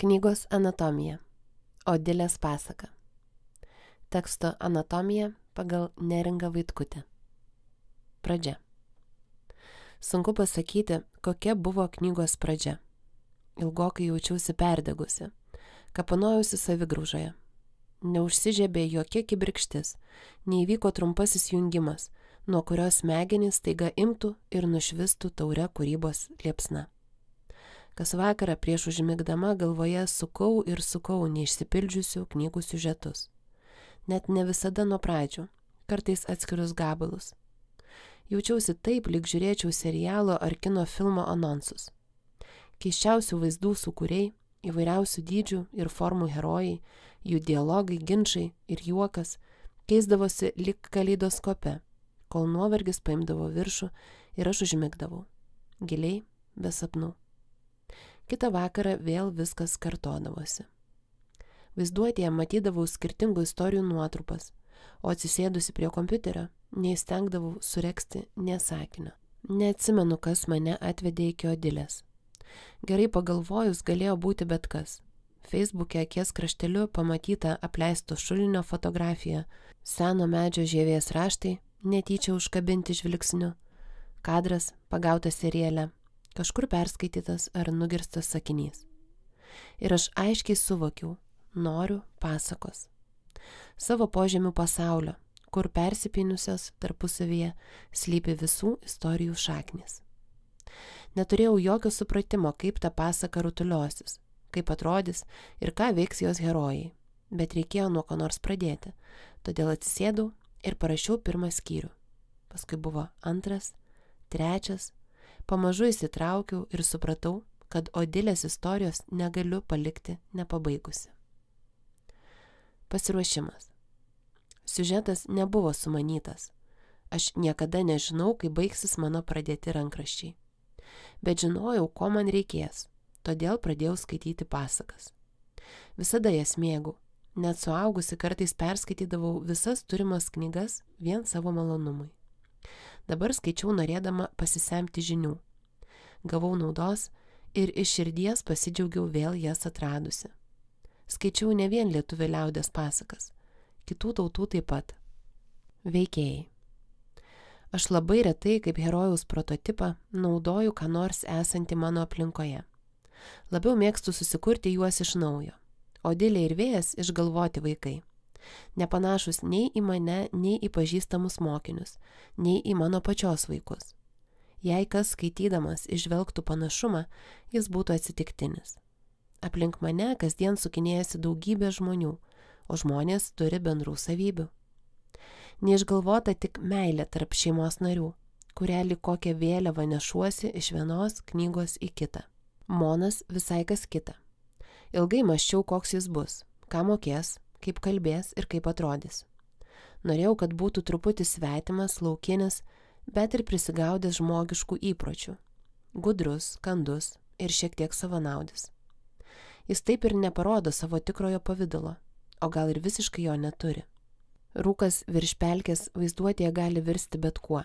Knygos anatomija. Odilės pasaka. Teksto anatomija pagal Neringą Vaitkutę. Pradžia. Sunku pasakyti, kokia buvo knygos pradžia. Ilgokai jaučiausi perdegusi, kapanojausi savigraužoje. Neužsižiebė jokia kibirkštis, neįvyko trumpasis jungimas, nuo kurios smegenys staiga imtų ir nušvistų taure kūrybos liepsna. Kas vakarą prieš užmigdama galvoje sukau ir sukau neišsipildžiusių knygų siužetus. Net ne visada nuo pradžių, kartais atskirus gabalus. Jaučiausi taip, lyg žiūrėčiau serialo ar kino filmo anonsus. Keisčiausių vaizdų sukūrėjai, įvairiausių dydžių ir formų herojai, jų dialogai, ginčai ir juokas keisdavosi lyg kaleidoskope, kol nuovargis paimdavo viršų ir aš užmigdavau. Giliai, be sapnų. Kitą vakarą vėl viskas kartodavosi. Vaizduotėje matydavau skirtingų istorijų nuotrupas, o atsisėdusi prie kompiuterio neįstengdavau suregzti nė sakinio. Neatsimenu, kas mane atvedė iki Odilės. Gerai pagalvojus galėjo būti bet kas. Feisbuke akies krašteliu pamatyta apleisto šulinio fotografija, seno medžio žievės raštai, netyčia užkabinti žvilgsniu, kadras pagautas seriale, kažkur perskaitytas ar nugirstas sakinys. Ir aš aiškiai suvokiau, noriu pasakos. Savo požemių pasaulio, kur persipynusios tarpusavyje slypi visų istorijų šaknis. Neturėjau jokio supratimo, kaip ta pasaka rutuliosis, kaip atrodys ir ką veiks jos herojai, bet reikėjo nuo ko nors pradėti, todėl atsisėdau ir parašiau pirmą skyrių. Paskui buvo antras, trečias, pamažu įsitraukiau ir supratau, kad Odilės istorijos negaliu palikti nepabaigusi. Pasiruošimas. Siužetas nebuvo sumanytas. Aš niekada nežinau, kaip baigsis mano pradėti rankraščiai. Bet žinojau, ko man reikės, todėl pradėjau skaityti pasakas. Visada jas mėgau. Net suaugusi kartais perskaitydavau visas turimas knygas vien savo malonumui. Dabar skaičiau norėdama pasisemti žinių. Gavau naudos ir iš širdies pasidžiaugiau vėl jas atradusi. Skaičiau ne vien lietuvių liaudies pasakas, kitų tautų taip pat. Veikėjai. Aš labai retai kaip herojaus prototipą naudoju ką nors esantį mano aplinkoje. Labiau mėgstu susikurti juos iš naujo. Odilė ir Vėjas išgalvoti vaikai. Nepanašus nei į mane, nei į pažįstamus mokinius, nei į mano pačios vaikus. Jei kas skaitydamas išvelgtų panašumą, jis būtų atsitiktinis. Aplink mane kasdien sukinėjasi daugybė žmonių, o žmonės turi bendrų savybių. Neišgalvota tik meilė tarp šeimos narių, kurią lyg kokią vėliavą nešuosi iš vienos knygos į kitą. Monas visai kas kita. Ilgai mąsčiau, koks jis bus, ką mokės, kaip kalbės ir kaip atrodys. Norėjau, kad būtų truputį svetimas, laukinis, bet ir prisigaudęs žmogiškų įpročių. Gudrus, kandus ir šiek tiek savanaudis. Jis taip ir neparodo savo tikrojo pavidalo, o gal ir visiškai jo neturi. Rūkas virš pelkės vaizduotėje gali virsti bet kuo.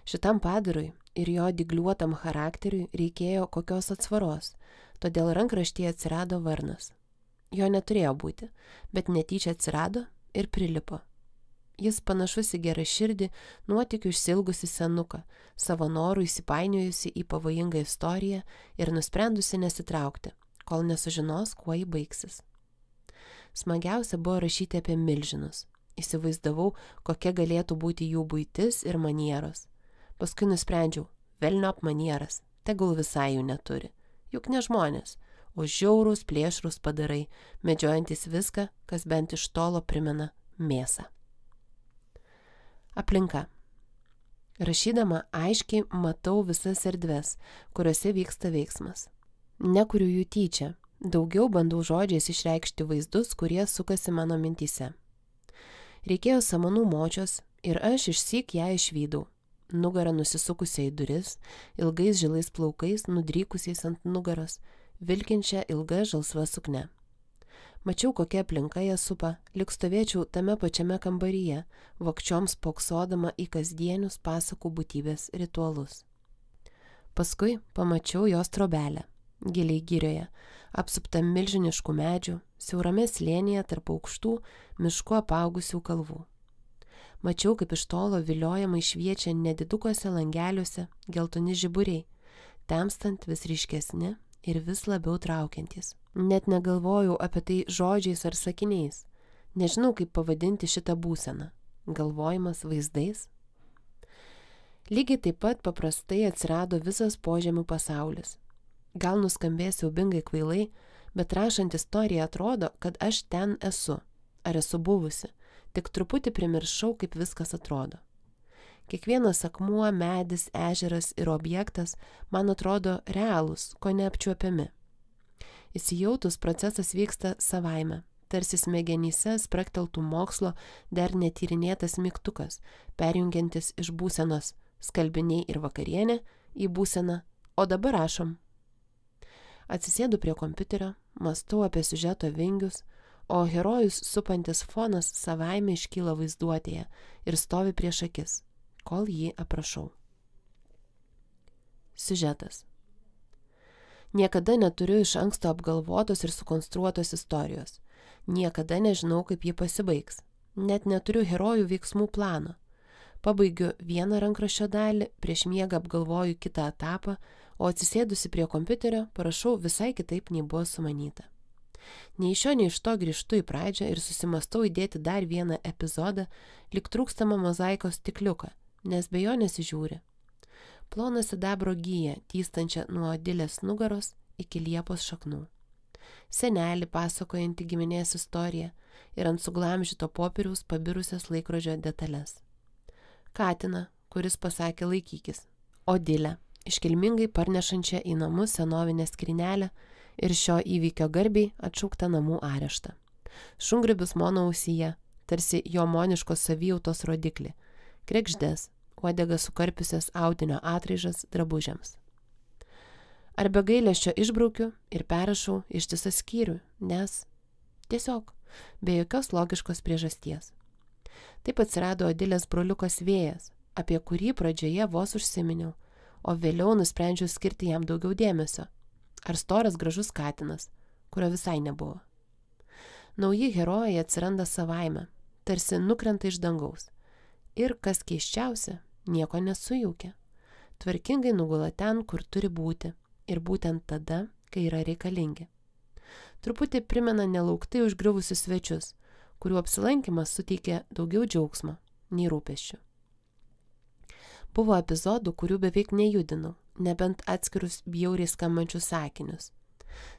Šitam padarui ir jo dygliuotam charakteriui reikėjo kokios atsvaros, todėl rankraštyje atsirado varnas. Jo neturėjo būti, bet netyčia atsirado ir prilipo. Jis panašus į geraširdį, nuotykių išsilgusi senuką, savo norų įsipainiojusi į pavojingą istoriją ir nusprendusi nesitraukti, kol nesužinos, kuo ji baigsis. Smagiausia buvo rašyti apie milžinus. Įsivaizdavau, kokia galėtų būti jų buitis ir manieros. Paskui nusprendžiau, velniop manieras, tegul visai jų neturi. Juk ne žmonės, o žiaurūs plėšrūs padarai, medžiojantis viską, kas bent iš tolo primena mėsą. Aplinka. Rašydama aiškiai matau visas erdves, kuriuose vyksta veiksmas. Nekuriu jų tyčia, daugiau bandau žodžiais išreikšti vaizdus, kurie sukasi mano mintyse. Reikėjo samanų močios ir aš išsyk ją išvydau, nugarą nusisukusią į duris, ilgais žilais plaukais nudrykusiais ant nugaros, vilkinčią ilgą žalsvą suknę. Mačiau, kokia aplinka ją supa, lyg stovėčiau tame pačiame kambaryje, vogčioms poksodama į kasdienius pasakų būtybės ritualus. Paskui pamačiau jos trobelę. giliai girioje, apsupta milžiniškų medžių, siaurame slėnyje tarp aukštų, mišku apaugusių kalvų. Mačiau, kaip iš tolo viliojamai šviečia nedidukuose langeliuose geltoni žiburiai, temstant vis ryškesni ir vis labiau traukiantys. Net negalvojau apie tai žodžiais ar sakiniais. Nežinau, kaip pavadinti šitą būseną. Galvojimas vaizdais? Lygiai taip pat paprastai atsirado visas požemių pasaulis. Gal nuskambės siaubingai kvailai, bet rašant istoriją atrodo, kad aš ten esu, ar esu buvusi, tik truputį primiršau, kaip viskas atrodo. Kiekvienas akmuo, medis, ežeras ir objektas man atrodo realūs, ko neapčiuopiami. Įsijautus procesas vyksta savaime, tarsi smegenyse sprakteltų mokslo dar netyrinėtas mygtukas, perjungiantis iš būsenos skalbiniai ir vakarienė į būseną, o dabar rašom. Atsisėdu prie kompiuterio, mąstau apie siužeto vingius, o herojus supantis fonas savaime iškyla vaizduotėje ir stovi prieš akis, kol jį aprašau. Siužetas. Niekada neturiu iš anksto apgalvotos ir sukonstruotos istorijos. Niekada nežinau, kaip ji pasibaigs. Net neturiu herojų veiksmų plano. Pabaigiu vieną rankraščio dalį, prieš miegą apgalvoju kitą etapą, o atsisėdusi prie kompiuterio parašau visai kitaip, nei buvo sumanyta. Nei iš šio, nei iš to grįžtu į pradžią ir susimastau įdėti dar vieną epizodą, lyg trūkstamą mozaikos stikliuką, nes be jo nesižiūri. Ploną sidabro giją, tystančią nuo Odilės nugaros iki liepos šaknų. Senelį pasakojantį giminės istoriją ir ant suglamžyto popieriaus pabirusias laikrodžio detalės. Katiną, kuris pasakė laikykis. Odilę, iškilmingai parnešančią į namus senovinę skrynelę ir šio įvykio garbiai atšauktą namų areštą. Šungrybis mano ausyje, tarsi jo moniškos savijautos rodiklį. Krekždės, uodega sukarpiusias audinio atraižas drabužiams. Ar be gailesčio išbraukiu ir perrašau ištisą skyrių, nes tiesiog, be jokios logiškos priežasties. Taip atsirado Odilės broliukas Vėjas, apie kurį pradžioje vos užsiminiau, o vėliau nusprendžiau skirti jam daugiau dėmesio. Ar storas gražus katinas, kurio visai nebuvo. Nauji herojai atsiranda savaime, tarsi nukrenta iš dangaus. Ir, kas keisčiausia, nieko nesujaukia. Tvarkingai nugula ten, kur turi būti, ir būtent tada, kai yra reikalingi. Truputį primena nelauktai užgriuvusius svečius, kurių apsilankimas suteikė daugiau džiaugsmo nei rūpesčių. Buvo epizodų, kurių beveik nejudinau, nebent atskirus bjauriai skambančius sakinius.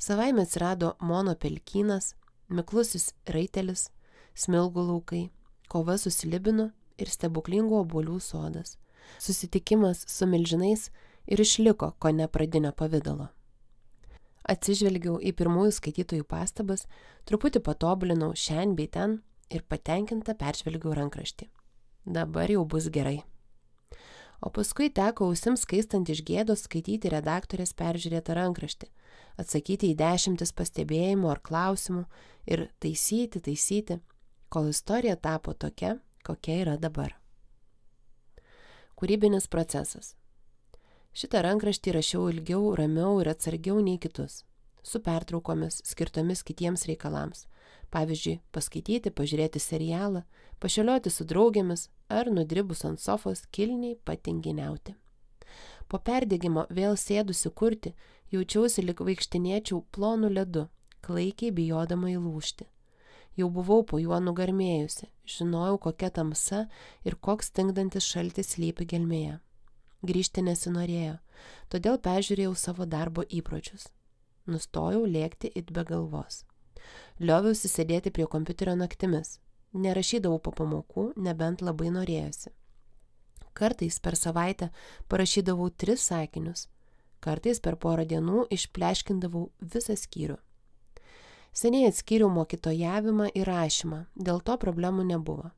Savaime atsirado Mono pelkynas, miklusis raitelis, smilgų laukai, kova su slibinu ir stebuklingų obuolių sodas. Susitikimas su milžinais ir išliko kone pradinio pavidalo. Atsižvelgiau į pirmųjų skaitytojų pastabas, truputį patobulinau šen bei ten ir patenkinta peržvelgiau rankraštį. Dabar jau bus gerai. O paskui teko ausims skaistant iš gėdos skaityti redaktorės peržiūrėtą rankraštį, atsakyti į 10 pastebėjimų ar klausimų ir taisyti, kol istorija tapo tokia, kokia yra dabar. Kūrybinis procesas. Šitą rankraštį rašiau ilgiau, ramiau ir atsargiau nei kitus, su pertraukomis skirtomis kitiems reikalams. Pavyzdžiui, paskaityti, pažiūrėti serialą, pašėlioti su draugėmis ar nudribus ant sofos kilniai patinginiauti. Po perdegimo vėl sėdusi kurti, jaučiausi lyg vaikštinėčiau plonu ledu, klaikiai bijodama įlūžti. Jau buvau po juo nugarmėjusi, žinojau, kokia tamsa ir koks stingdantis šaltis slypi gelmėje. Grįžti nesinorėjo, todėl peržiūrėjau savo darbo įpročius. Nustojau lėkti it be galvos. Lioviausi sėdėti prie kompiuterio naktimis. Nerašydavau po pamokų, nebent labai norėjosi. Kartais per savaitę parašydavau 3 sakinius. Kartais per porą dienų išpleškindavau visą skyrių. Seniai atskyriau mokytojavimą ir rašymą, dėl to problemų nebuvo.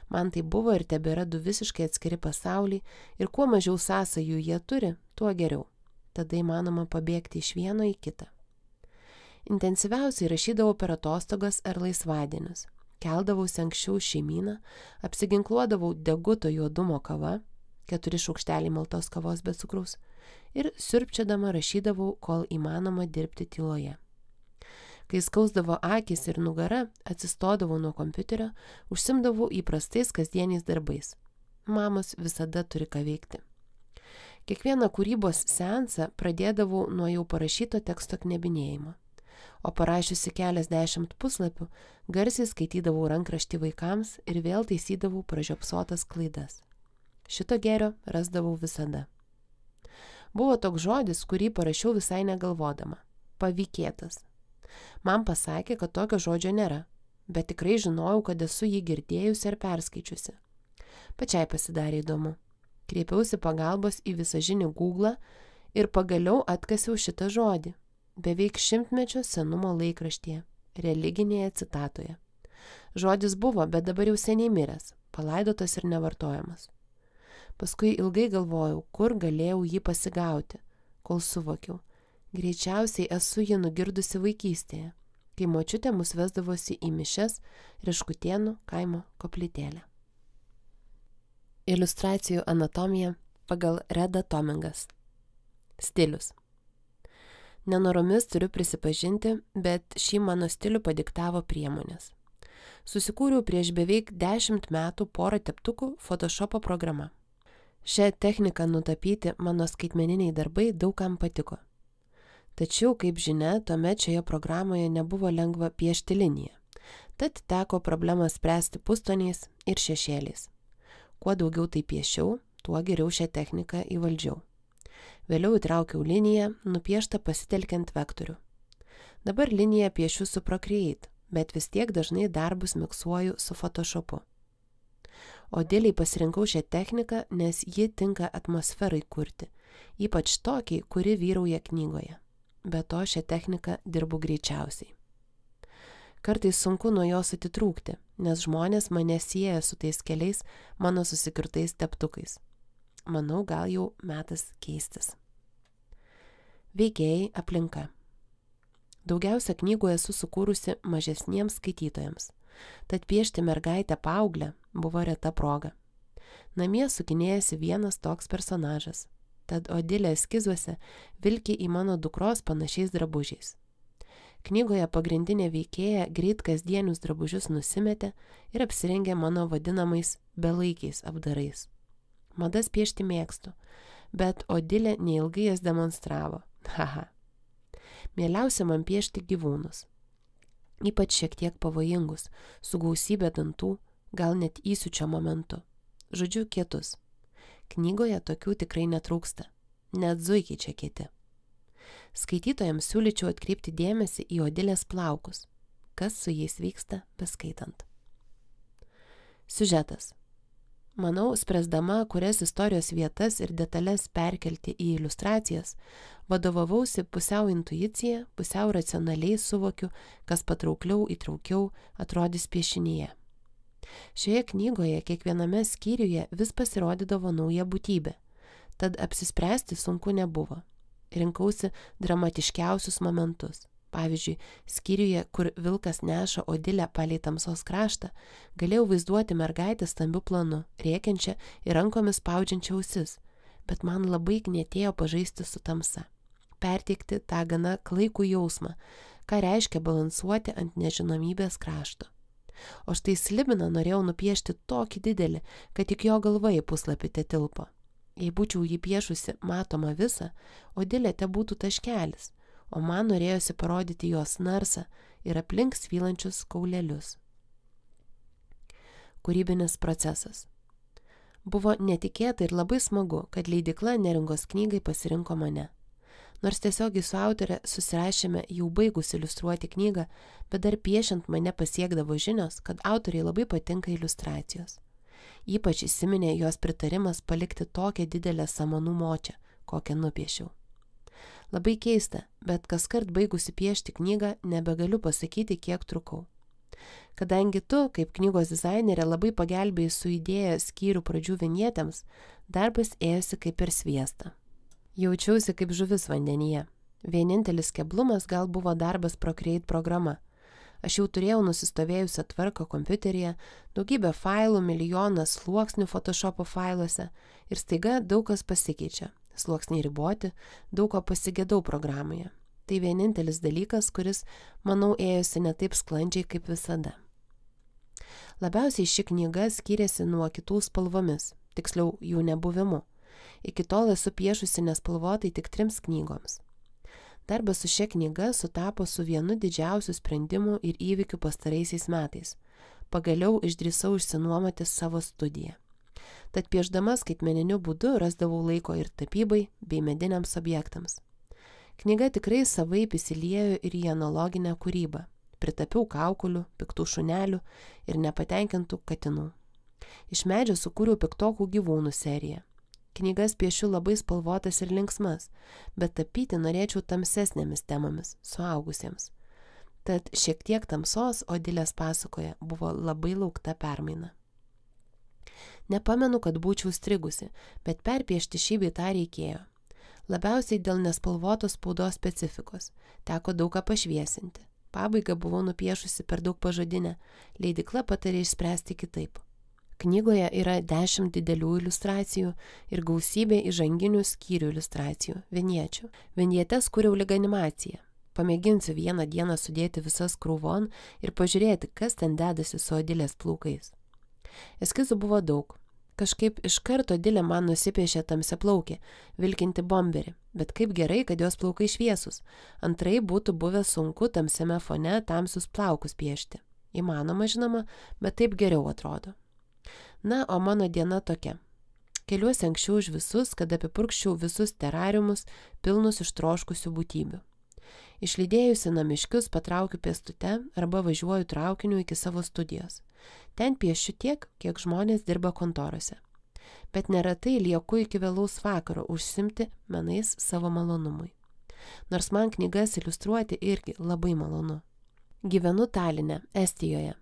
Man tai buvo ir tebėra 2 visiškai atskiri pasauliai ir kuo mažiau sąsajų jie turi, tuo geriau. Tada įmanoma pabėgti iš vieno į kitą. Intensyviausiai rašydavau per atostogas ar laisvadienius. Keldavausi anksčiau šeimyną, apsiginkluodavau deguto juodumo kava, 4 šaukšteliai maltos kavos be cukraus ir siurbčiodama rašydavau, kol įmanoma dirbti tyloje. Kai skausdavo akis ir nugara, atsistodavau nuo kompiuterio, užsimdavau įprastais kasdieniais darbais. Mamos visada turi ką veikti. Kiekvieną kūrybos seansą pradėdavau nuo jau parašyto teksto knebinėjimo, o parašiusi keliasdešimt puslapių, garsiai skaitydavau rankraštį vaikams ir vėl taisydavau pražiopsotas klaidas. Šito gėrio rasdavau visada. Buvo toks žodis, kurį parašiau visai negalvodama – pavykėtas. Man pasakė, kad tokio žodžio nėra, bet tikrai žinojau, kad esu jį girdėjusi ar perskaičiusi. Pačiai pasidarė įdomu. Kreipiausi pagalbos į visažinį Googlą ir pagaliau atkasiau šitą žodį, beveik 100-mečio senumo laikraštyje, religinėje citatoje. Žodis buvo, bet dabar jau seniai miręs, palaidotas ir nevartojamas. Paskui ilgai galvojau, kur galėjau jį pasigauti, kol suvokiau. Greičiausiai esu jį nugirdusi vaikystėje, kai močiutė mus vesdavosi į mišias Reškutėnų kaimo koplytėlę. Iliustracijų anatomija pagal Reda Tomingas. Stilius. Nenoromis turiu prisipažinti, bet šį mano stilių padiktavo priemonės. Susikūriau prieš beveik 10 metų porą teptukų Photoshopo programa. Šią techniką nutapyti mano skaitmeniniai darbai daugam patiko. Tačiau, kaip žinia, tuomet šioje programoje nebuvo lengva piešti liniją, tad teko problemą spręsti pustoniais ir šešėliais. Kuo daugiau tai piešiau, tuo geriau šią techniką įvaldžiau. Vėliau įtraukiau liniją, nupieštą pasitelkiant vektorių. Dabar liniją piešiu su Procreate, bet vis tiek dažnai darbus miksuoju su Photoshopu. Odiliai pasirinkau šią techniką, nes ji tinka atmosferai kurti, ypač tokiai, kuri vyrauja knygoje. Be to šią techniką dirbu greičiausiai. Kartais sunku nuo jos atitrūkti, nes žmonės mane sieja su tais keliais mano susikirtais teptukais. Manau, gal jau metas keistis. Veikėjai aplinka. Daugiausia knygų esu sukūrusi mažesniems skaitytojams, tad piešti mergaitę paauglę buvo reta proga. Namie sukinėjasi vienas toks personažas, tad Odilė eskizuose vilki į mano dukros panašiais drabužiais. Knygoje pagrindinė veikėja greit kasdienius drabužius nusimetė ir apsirengė mano vadinamais belaikiais apdarais. Madas piešti mėgstu, bet Odilė neilgai jas demonstravo. Haha. Mieliausia man piešti gyvūnus. Ypač šiek tiek pavojingus, su gausybė dantų, gal net įsiūčio momentu. Žodžiu, kietus. Knygoje tokių tikrai netrūksta, net zuikiai čia kieti. Skaitytojams siūlyčiau atkreipti dėmesį į Odilės plaukus, kas su jais vyksta beskaitant. Siužetas. Manau, spręsdama, kurias istorijos vietas ir detalės perkelti į iliustracijas, vadovavausi pusiau intuicija, pusiau racionaliai suvokiu, kas patraukliau įtraukiau atrodys piešinyje. Šioje knygoje kiekviename skyriuje vis pasirodydavo nauja būtybė, tad apsispręsti sunku nebuvo. Rinkausi dramatiškiausius momentus. Pavyzdžiui, skyriuje, kur vilkas neša Odilę palei tamsos kraštą, galėjau vaizduoti mergaitę stambiu planu, rėkiančią ir rankomis spaudžiančią ausis, bet man labai knietėjo pažaisti su tamsa, perteikti tą gana klaikų jausmą, ką reiškia balansuoti ant nežinomybės krašto. O štai Slibiną norėjau nupiešti tokį didelį, kad tik jo galva į puslapį tetilpo. Jei būčiau jį piešusi matomą visą, Odilė te būtų taškelis, o man norėjosi parodyti jos narsą ir aplink svylančius kaulelius. Kūrybinis procesas. Buvo netikėta ir labai smagu, kad leidykla Neringos knygai pasirinko mane. Nors tiesiogiai su autorė susirašėme jau baigus iliustruoti knygą, bet dar piešiant mane pasiekdavo žinios, kad autoriai labai patinka iliustracijos. Ypač įsiminė jos pritarimas palikti tokią didelę samanų močią, kokią nupiešiau. Labai keista, bet kaskart baigusi piešti knygą nebegaliu pasakyti, kiek trukau. Kadangi tu, kaip knygos dizainerė, labai pagelbėjai su idėja skyrių pradžių vinjetėms, darbas ėjosi kaip per sviestą. Jaučiausi kaip žuvis vandenyje. Vienintelis keblumas gal buvo darbas Procreate programa. Aš jau turėjau nusistovėjusią tvarką kompiuteryje, daugybę failų, milijoną sluoksnių Photoshopo failuose ir staiga daug kas pasikeičia. Sluoksniai riboti, daug ko pasigėdau programoje. Tai vienintelis dalykas, kuris, manau, ėjosi ne taip sklandžiai kaip visada. Labiausiai ši knyga skiriasi nuo kitų spalvomis, tiksliau jų nebuvimu. Iki tol esu piešusi nespalvotai tik 3 knygoms. Darbas su šia knyga sutapo su vienu didžiausių sprendimų ir įvykių pastaraisiais metais. Pagaliau išdrįsau išsinuomoti savo studiją. Tad piešdama skaitmeniniu būdu rasdavau laiko ir tapybai bei mediniams objektams. Knyga tikrai savaip įsiliejo ir į analoginę kūrybą. Pritapiau kaukulių, piktų šunelių ir nepatenkintų katinų. Iš medžio sukūriau piktokų gyvūnų seriją. Knygas piešiu labai spalvotas ir linksmas, bet tapyti norėčiau tamsesnėmis temomis, suaugusiems. Tad šiek tiek tamsos Odilės pasakoje buvo labai laukta permaina. Nepamenu, kad būčiau strigusi, bet perpiešti šį bei tą reikėjo. Labiausiai dėl nespalvotos spaudos specifikos. Teko daug ką pašviesinti. Pabaigą buvau nupiešusi per daug pažodinę. Leidykla patarė išspręsti kitaip. Knygoje yra 10 didelių iliustracijų ir gausybė įžanginių skyrių iliustracijų, viniečių. Vinietes kūriau lyg animaciją. Pamėginsiu vieną dieną sudėti visas krūvon ir pažiūrėti, kas ten dedasi su Odilės plaukais. Eskizų buvo daug. Kažkaip iš karto Odilė man nusipiešė tamsiaplaukį, vilkinti bomberį, bet kaip gerai, kad jos plaukai šviesus. Antrai būtų buvę sunku tamsiame fone tamsius plaukus piešti. Įmanoma, žinoma, bet taip geriau atrodo. Na, o mano diena tokia. Keliuosi anksčiau už visus, kad apipurkščiau visus terariumus pilnus ištroškusių būtybių. Išlydėjusi namiškius patraukiu pėstute arba važiuoju traukiniu iki savo studijos. Ten piešiu tiek, kiek žmonės dirba kontorose. Bet neretai lieku iki vėlaus vakaro užsimti menais savo malonumui. Nors man knygas iliustruoti irgi labai malonu. Gyvenu Taline, Estijoje.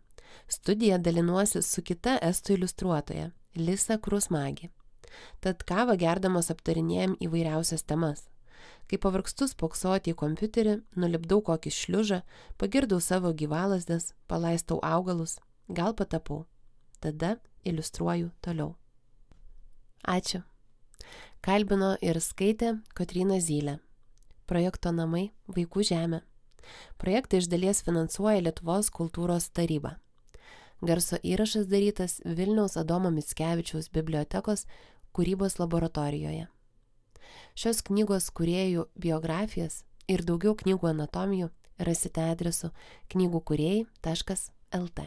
Studiją dalinuosi su kita estų iliustruotoja, Lisa Krusmagi. Tad kavą gerdamas aptarinėjom įvairiausias temas. Kai pavargstu spoksoti į kompiuterį, nulipdau kokį šliužą, pagirdau savo gyvalasdes, palaistau augalus, gal patapau. Tada iliustruoju toliau. Ačiū. Kalbino ir skaitė Kotryna Zylė. Projekto namai Vaikų žemė. Projektą iš dalies finansuoja Lietuvos kultūros taryba. Garso įrašas darytas Vilniaus Adomo Mickevičiaus bibliotekos kūrybos laboratorijoje. Šios knygos kūrėjų biografijas ir daugiau knygų anatomijų rasite adresu knygukūrėjai.lt.